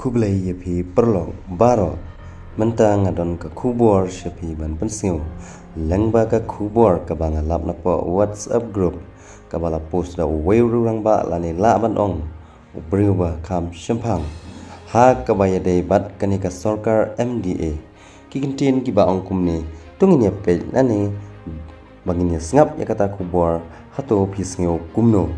Kublai yapi perlok baro mentang adon ke kubor shapi ban pensiu lengba ke kubor ke bang lap na po WhatsApp group ke bala post da weru rang ba lani la ban ong ubriu ba kam shempang ha ke baya dei bat kani ka sarkar MDA ki kintin ki ba ong kumni tungin ya pe nani bangin ngap ya kata kubor hato pisngeu kumno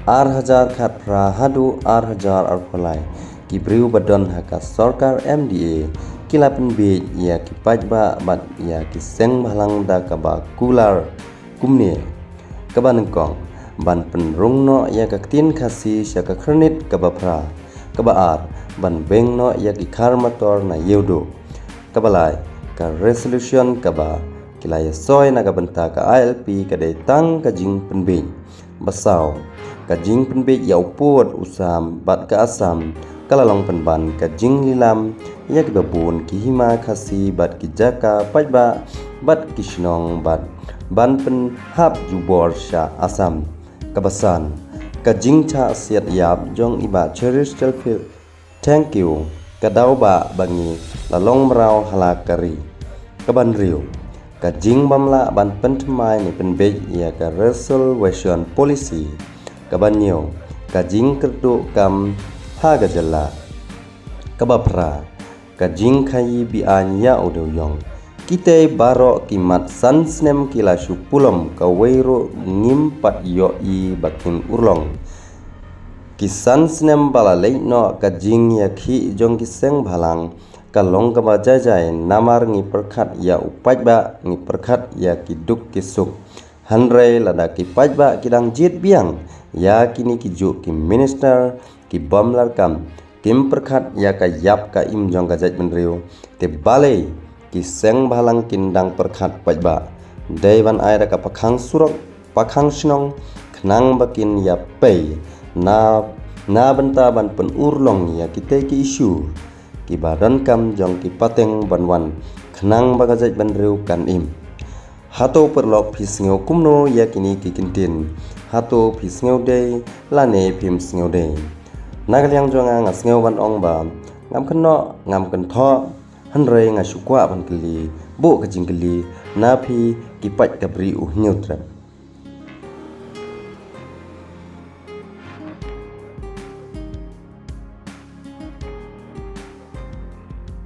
ar khat pra hadu ar arpolai ki briu badon haka sarkar MDA kilapan be ya ki pajba bat ya ki seng bhalang da ka ba kular kumne ka ban kong ban penrung no ya ka tin khasi sya ka khrnit ka ba pra ka ba ar ban beng no ya ki khar motor na yeudo ka balai ka resolution ka ba kilaya soy na ka banta ka ILP ka dei tang ka jing penbe basau ka jing penbe ya upot usam bat ka asam kalalong penban ka jing lilam ya ki babun ki hima khasi bat ki jaka pajba bat ki shnong bat ban pen hap jubor sha asam kabasan ka jing cha siat yap jong iba cherish telfil thank you ka dau ba bangi lalong mrau halakari ka ban riu ka jing bamla ban penthmai ni penbe ya ka resolution policy ka ban nyo ka jing kerdu kam ha gajala kabapra kajing khai bi anya udoyong kite baro kimat sansnem kila supulom ka weiro ngim pat yo I bakin urlong kisan snem bala leino kajing ya khi jong kiseng bhalang kalong ka bajajai namar ngi perkhat ya upajba ngi perkhat ya kiduk kisuk hanrei lada ki pajba kidang jit biang ya kini ki juk ki minister ki bomlar kam kim perkhat ya ka yap ka im jong ka jaj menriu te balei ki seng bhalang kindang perkhat pajba dei ban ai ka pakhang surok pakhang snong khnang bakin ya pei na benta ban pen urlong ya ki te ki isu ki badan kam jong ki pateng banwan khnang ba ka jaj menriu kan im hato perlok pisngeu kumno ya kini ki kintin hato pisngeu dei lane phim sneu dei nagaliang jonga ngasngeu ban ong ba ngam kno ngam kan tho hanrei nga shukwa ban kli bo ka jingkli na phi ki pat ka bri u hneu trap